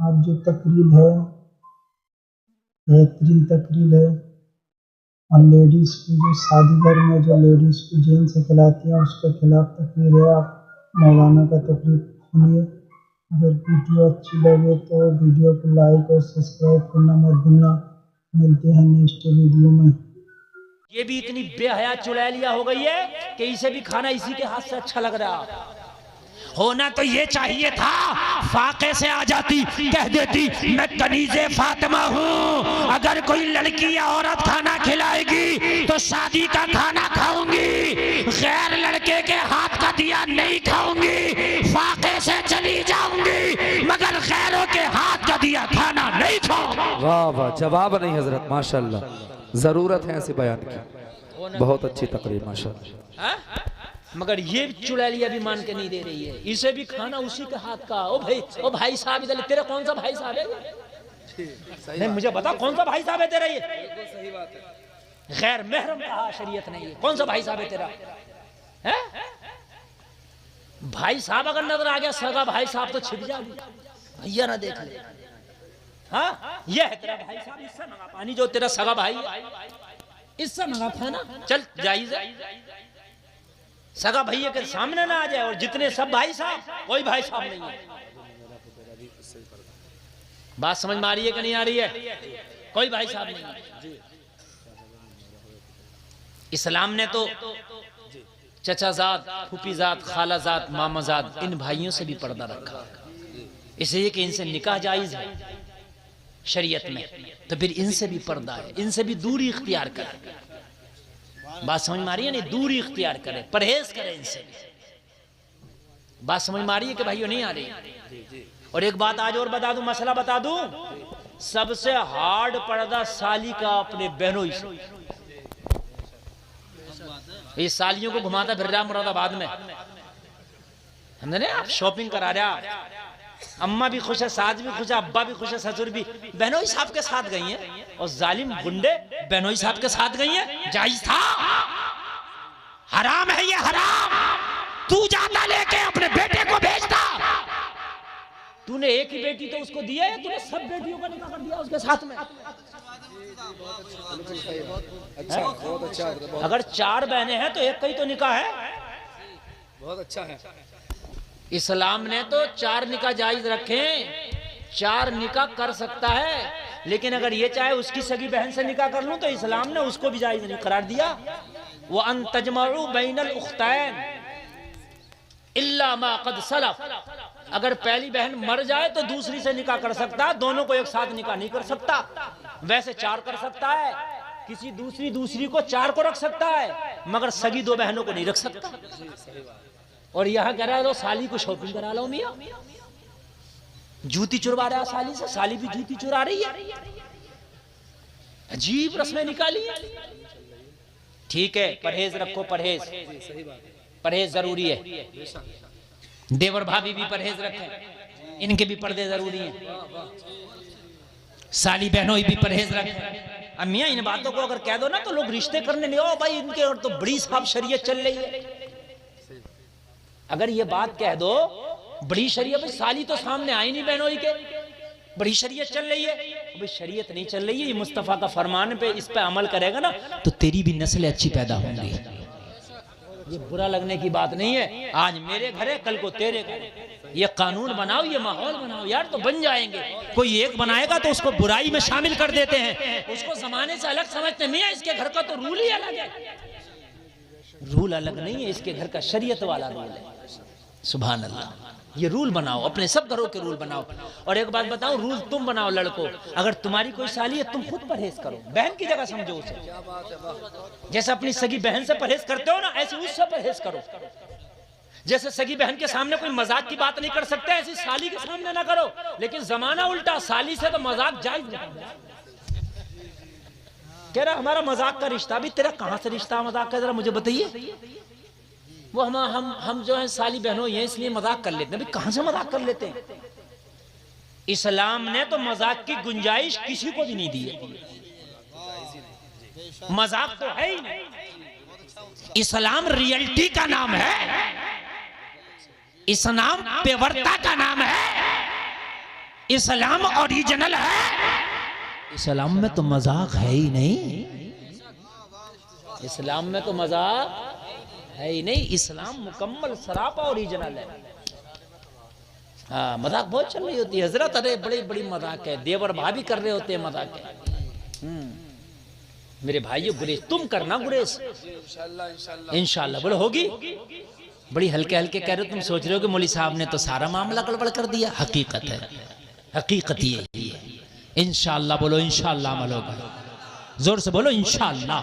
आज जो तकरीर है बेहतरीन तकरीर है और लेडीज़ को जो शादी घर में जो लेडीज़ को जेन से खिलाती हैं उसके खिलाफ तकरीर है। आप मौलाना का तकरीर सुनिए। अगर वीडियो अच्छी लगे तो वीडियो को लाइक और सब्सक्राइब करना मत भूलना। मिलते हैं नेक्स्ट वीडियो में। ये भी इतनी बेहया चुड़ैलिया हो गई है कि इसे भी खाना इसी के हाथ से अच्छा लग रहा। होना तो ये चाहिए था फाके से आ जाती, कह देती मैं कनीज़े फातिमा हूँ, अगर कोई लड़की या औरत खाना खिलाएगी तो शादी का खाना खाऊंगी, गैर लड़के के हाथ का दिया नहीं खाऊंगी, फाके से चली जाऊंगी मगर गैरों के हाथ का दिया खाना नहीं खाऊंगी। वाह वाह, जवाब नहीं हजरत, माशाल्लाह, जरूरत है ऐसे बयान की। बहुत अच्छी तकरीर माशाल्लाह। मगर ये चुड़ैलिया भी मान के नहीं दे रही है, इसे भी खाना उसी के हाथ का। ओ भाई साहब, इधर तेरा कौन सा भाई साहब है? नहीं मुझे बता कौन सा भाई साहब है तेरा? ये सही बात है, गैर महरम कहा शरीयत नहीं है। कौन सा भाई साहब है तेरा? है भाई साहब अगर नजर आ गया सगा भाई साहब तो छिप जा, भैया ना देख ले। हाँ ये है तेरा भाई साहब, इससे मंगा पानी। जो तेरा सगा भाई इससे मंगा खाना, चल जायज है। सगा भैया के सामने ना आ जाए। और जितने सब भाई साहब, कोई भाई साहब नहीं है। बात समझ में आ रही है कि नहीं आ रही है? कोई भाई साहब नहीं है। इस्लाम ने तो चचाजाद, फूफीजाद, खालाजाद, मामाजाद इन भाइयों से भी पर्दा रखा, इसलिए कि इनसे निकाह जायज है शरीयत में, तो फिर इनसे भी पर्दा है, इनसे भी दूरी इख्तियार करें। बात समझ में आ रही है? नहीं, दूरी इख्तियार करें, परहेज करें इनसे। बात समझ में आ रही है कि भाइयों नहीं आ रही? और एक बात आज और बता दूं, मसला बता दूं, सबसे हार्ड पर्दा साली का अपने बहनों से। ये सालियों को घुमाता फिर रहा मुरादाबाद में, समझे? आप शॉपिंग करा रहा, अम्मा भी खुश है, सास भी खुश है, अब्बा भी खुश है, ससुर भी। बहनोई साहब के साथ गई हैं और जालिम गुंडे बहनोई साहब के साथ गई हैं। जायज था? हराम है ये, हराम। तू जाता लेके अपने बेटे को भेजता। तूने एक ही बेटी तो उसको दिया है, तूने सब बेटियों का निकाह कर दिया उसके साथ में। अच्छा, बहुत अच्छा। अगर 4 बहनें हैं तो एक का ही तो निकाह है। बहुत अच्छा है। इस्लाम ने तो 4 निकाह जायज रखे, 4 निकाह कर सकता है, लेकिन अगर ये चाहे उसकी सगी बहन से निकाह कर लूं तो इस्लाम ने उसको भी जायज नहीं करार दिया। वो अन तजमउ बैनल उख्तैन इल्ला मा क़द सलफ। अगर पहली बहन मर जाए तो दूसरी से निकाह कर सकता है, दोनों को एक साथ निकाह नहीं कर सकता। वैसे 4 कर सकता है, किसी दूसरी को 4 को रख सकता है, मगर सगी 2 बहनों को नहीं रख सकता। और यहाँ कह रहा है लो साली को शॉपिंग करा लो मियां, जूती चुरवा रहा है साली से, साली भी जूती चुरा रही है। अजीब रस्में निकाली है। ठीक है, परहेज रखो, परहेज जरूरी है। देवर भाभी भी परहेज रखें, इनके भी पर्दे जरूरी हैं। साली बहनों भी परहेज रखें। अब मियां इन बातों को अगर कह दो ना तो लोग रिश्ते करने नहीं, ओ भाई इनके और तो बड़ी साहब शरीयत चल रही है। अगर ये बात कह दो बड़ी शरीयत, भाई साली तो सामने आई नहीं बहनोई के, बड़ी शरीयत चल रही है। भाई शरीयत नहीं चल रही है, ये मुस्तफा का फरमान पे, इस पे अमल करेगा ना तो तेरी भी नस्लें अच्छी पैदा होंगी। ये बुरा लगने की बात नहीं है। आज मेरे घर है, कल को तेरे घर। ये कानून बनाओ, ये माहौल बनाओ यार, तो बन जाएंगे। कोई एक बनाएगा तो उसको बुराई में शामिल कर देते हैं, उसको जमाने से अलग समझते नहीं है। इसके घर का तो रूल ही अलग है। रूल अलग नहीं है, इसके घर का शरीयत वाला रूल है। सुभान अल्लाह। ये रूल बनाओ, अपने सब घरों के रूल बनाओ। और एक बात बताओ, रूल तुम बनाओ लड़कों, अगर तुम्हारी कोई साली है तुम खुद परहेज करो, बहन की जगह समझो उसे। जैसे अपनी सगी बहन से परहेज करते हो ना, ऐसे उससे परहेज करो। जैसे सगी बहन के सामने कोई मजाक की बात नहीं कर सकते, ऐसी साली के सामने ना करो। लेकिन जमाना उल्टा, साली से तो मजाक जायज कह रहा हमारा मजाक का रिश्ता। भी तेरा कहां से रिश्ता मजाक का, जरा मुझे बताइए। वो हम जो है साली बहनों ये इसलिए मजाक कर लेते हैं। कहां से मजाक कर लेते हैं? इस्लाम ने तो मजाक की गुंजाइश किसी को भी नहीं दी है। मजाक तो है ही नहीं। इस्लाम रियलिटी का नाम है, इस्लाम पेवरता का नाम है। इस्लाम ओरिजिनल है, इस्लाम में तो मजाक है ही नहीं, इस्लाम में तो मजाक है ही नहीं, इस्लाम मुकम्मल सरापा ओरिजिनल है। हाँ, मजाक बहुत चल रही होती है हजरत, अरे बड़ी बड़ी मजाक है, देवर भाभी कर रहे होते हैं मजाक है। मेरे भाइयों गुरेज तुम करना, गुरेज इंशाल्लाह बोलो होगी। बड़ी हल्के हल्के कह रहे हो, तुम सोच रहे हो कि मौली साहब ने तो सारा मामला गड़बड़ कर दिया, हकीकत है, हकीकत यही है। इंशाल्लाह बोलो, इंशाल्लाह अमल होगा, जोर से बोलो इंशाल्लाह।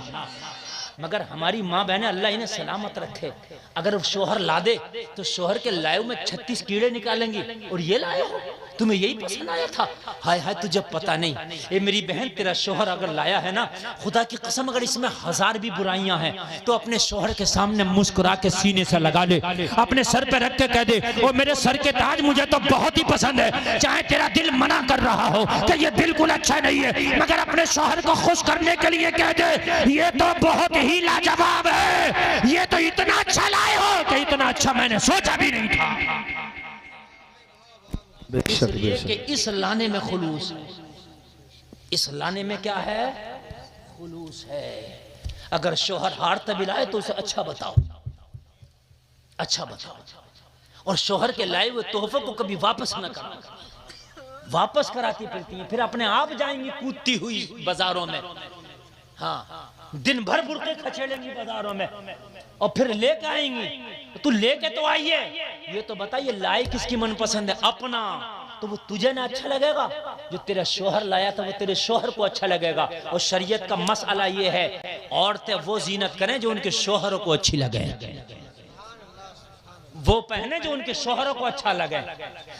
मगर हमारी माँ बहनें अल्लाह इन्हें सलामत रखे, अगर शोहर ला दे तो शोहर के लाए में 36 कीड़े निकालेंगी, और ये लाए हो तुम्हें यही पसंद आया था, हाय हाय तुझे पता नहीं। ये मेरी बहन तेरा शोहर अगर लाया है ना, खुदा की कसम अगर इसमें 1000 भी बुराइयां हैं तो अपने शोहर के सामने मुस्कुरा के सीने से लगा ले, अपने सर पे रख के कह दे, ओ मेरे सर के ताज मुझे तो बहुत ही पसंद है, चाहे तेरा दिल मना कर रहा हो कि ये बिल्कुल अच्छा नहीं है, मगर अपने शोहर को खुश करने के लिए कह दे, ये तो बहुत ही लाजवाब है, ये तो इतना अच्छा लाए हो कि इतना अच्छा मैंने सोचा भी नहीं था। इसलिए कि इस लाने में खुलूस है, इस लाने में क्या है, खुलूस है। अगर शोहर हार तभी लाए तो उसे अच्छा बताओ, अच्छा बताओ, और शोहर के लाए हुए तोहफे को कभी वापस न करो। वापस कराती फिरती हैं, फिर अपने आप जाएंगी कूदती हुई बाजारों में, हाँ दिन भर बुरके खचेड़ेंगी बाजारों में, और फिर लेके आएंगी। तू लेके तो आई है, ये तो बताइए लाई किसकी मनपसंद है, अपना तो वो तुझे ना अच्छा लगेगा, जो तेरा शोहर लाया था वो तेरे शोहर को अच्छा लगेगा। और शरीयत का मसला ये है, औरतें वो जीनत करें जो उनके शोहरों को अच्छी लगे, वो पहने जो उनके शोहरों को अच्छा लगे,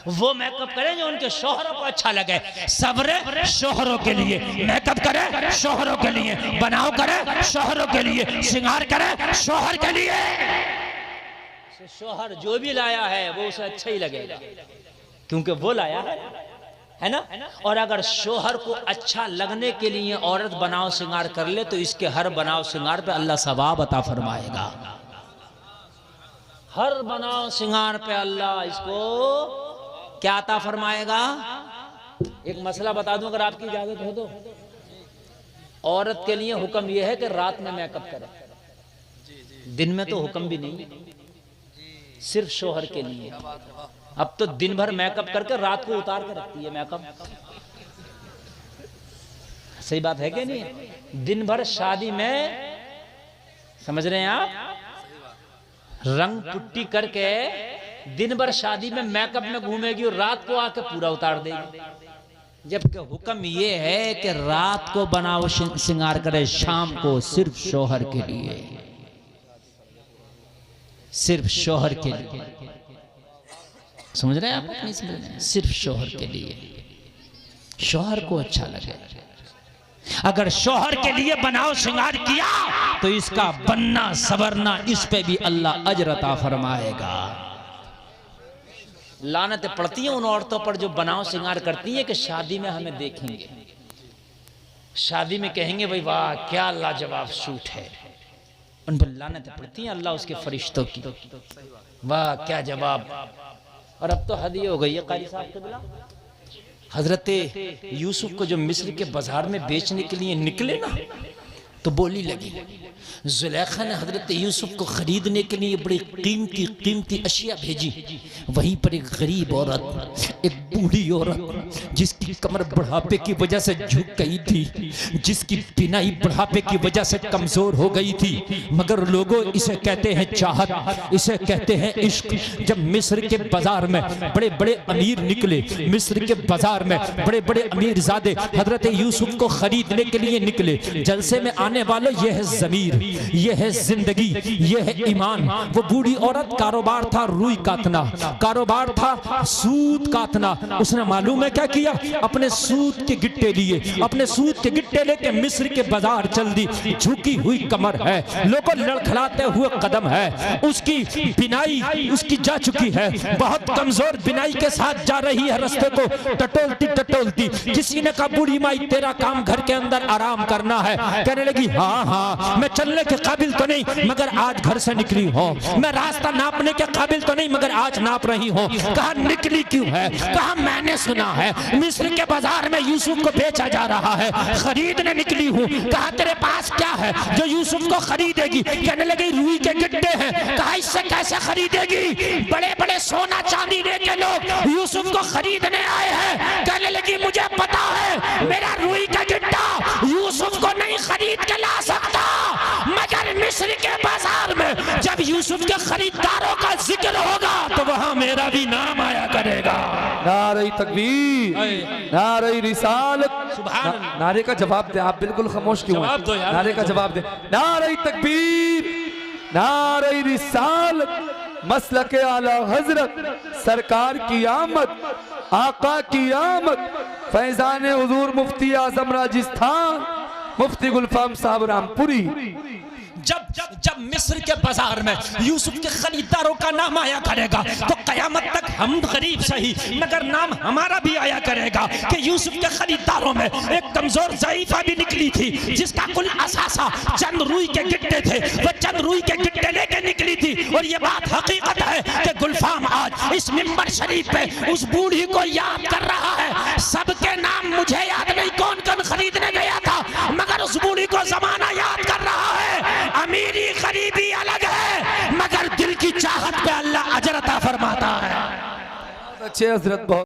वो मेकअप करें जो उनके शोहरों को अच्छा लगे। सब्र शोहरों के लिए, मेकअप करे शोहरों के लिए, बनाव करे शोहरों के लिए, श्रृंगार करे शोहर के लिए। शोहर जो भी लाया है वो उसे अच्छा ही लगेगा, क्योंकि वो लाया है ना। और अगर शोहर को अच्छा लगने के लिए औरत बनाव श्रृंगार कर ले तो इसके हर बनाव श्रृंगार पे अल्लाह सवाब अता फरमाएगा, हर बनाव श्रृंगार पे अल्लाह इसको क्या अता फरमाएगा। एक मसला बता दूं अगर आपकी इजाजत हो तो, औरत के लिए हुक्म यह है कि रात में मेकअप करे, दिन में तो हुक्म भी नहीं, सिर्फ शोहर के लिए। अब तो दिन भर मेकअप करके रात को उतार के रखती है मेकअप, सही बात है कि नहीं। दिन भर शादी में, समझ रहे हैं आप, रंग पुट्टी करके दिन भर शादी में मेकअप में घूमेगी और रात को आके पूरा उतार देगी, जबकि हुक्म ये है कि रात को बनाओ श्रृंगार करे, शाम को सिर्फ शोहर के लिए, सिर्फ शोहर के लिए। समझ रहे हैं आप? नहीं समझ रहे हैं? सिर्फ शोहर के लिए, शोहर को अच्छा लगे। अगर शोहर के लिए बनाओ श्रृंगार किया तो इसका बनना सवरना इस पे भी अल्लाह अजर अता फरमाएगा। लानत पड़ती है उन औरतों पर जो बनाओ श्रृंगार करती है कि शादी में हमें देखेंगे, शादी में कहेंगे भाई वाह क्या लाजवाब सूट है, उन पर लानत पड़ती है अल्लाह उसके फरिश्तों की, वाह क्या जवाब। और अब तो हद ही हो गई है कारी साहब के बिला, हजरत यूसुफ को जो मिस्र के बाजार में बेचने के लिए निकले ना, तो बोली लगी, जुलेखा ने हजरत यूसुफ को खरीदने के लिए बड़ी कीमती कीमती अशिया भेजी। वहीं पर एक गरीब औरत, एक बूढ़ी औरत जिसकी कमर बुढ़ापे की वजह से झुक गई थी, जिसकी पिनाई बुढ़ापे की वजह से कमजोर हो गई थी, मगर लोगों इसे कहते हैं चाहत, इसे कहते हैं इश्क। जब मिस्र के बाजार में बड़े बड़े अमीर निकले, मिस्र के बाजार में बड़े बड़े अमीरजादे हजरत यूसुफ को खरीदने के लिए निकले, जलसे में आने वालों यह है ज़मीर, यह है जिंदगी, यह है ईमान। वो बूढ़ी औरत कारोबार था रुई काटना, कारोबार था सूत काटना। उसने मालूम है क्या किया, अपने सूत के गिट्टे लिए, अपने सूत के गिट्टे लेके मिस्र के बाजार चल दी। झुकी हुई कमर है, लोगों लड़खड़ाते हुए कदम है, उसकी बिनाई उसकी जा चुकी है, बहुत कमजोर बिनाई के साथ जा रही है रास्ते को टटोलती टटोलती। किसी ने कहा बूढ़ी माई तेरा काम घर के अंदर आराम करना है, कहने लगी लगी हाँ हाँ मैं चलने के काबिल तो नहीं मगर आज घर से निकली हूँ, मैं रास्ता नापने के काबिल तो नहीं मगर आज नाप रही हूँ। कहा निकली क्यों है? कहा मैंने सुना है मिस्र के बाजार में यूसुफ को बेचा जा रहा है, खरीदने निकली हूँ। कहा तेरे पास क्या है जो यूसुफ को खरीदेगी? कहने लगी रुई के गिट्टे हैं। कहा इससे कैसे खरीदेगी? बड़े बड़े सोना चांदी दे के लोग यूसुफ को खरीदने आए हैं। कहने लगी मुझे पता है मेरा रुई का गिट्टा यूसुफ को नहीं खरीद के ला सकता, मगर मिस्र के बाजार में जब यूसुफ के खरीदारों का जिक्र होगा तो वहां मेरा भी नाम आया करेगा। नारे तकबीर, नारे रिसालत। सुभान अल्लाह। नारे का जवाब दे, आप बिल्कुल खामोश क्यों जवाब दो हैं? यार। नारे का जवाब दे। नारे तकबीर, नारे रिसालत, मसलक आला हजरत, सरकार की आमद, आका की आमद, फैजान हुजूर मुफ्ती आजम राजस्थान मुफ्ती गुलफाम साहब रामपुरी। जब जब जब मिस्र के बाजार में यूसुफ के खरीदारों का नाम आया करेगा तो कयामत तक हम गरीब सही मगर नाम हमारा भी आया करेगा कि यूसुफ के खरीदारों में एक कमजोर ज़ईफा भी निकली थी जिसका कुल असासा चंद रुई के गिट्टे थे। वह चंद रुई के गिट्टे लेके निकली थी और ये बात हकीकत है कि गुलफाम आज इस मिंबर शरीफ पे उस बूढ़ी को याद कर रहा है। सबके नाम मुझे याद नहीं कौन कौन खरीदने गया था मगर उस बूढ़ी को जमाना याद कर रहा है। अमीरी गरीबी अलग है मगर दिल की चाहत पे अल्लाह अजर अता फरमाता है। अच्छे हजरत बहुत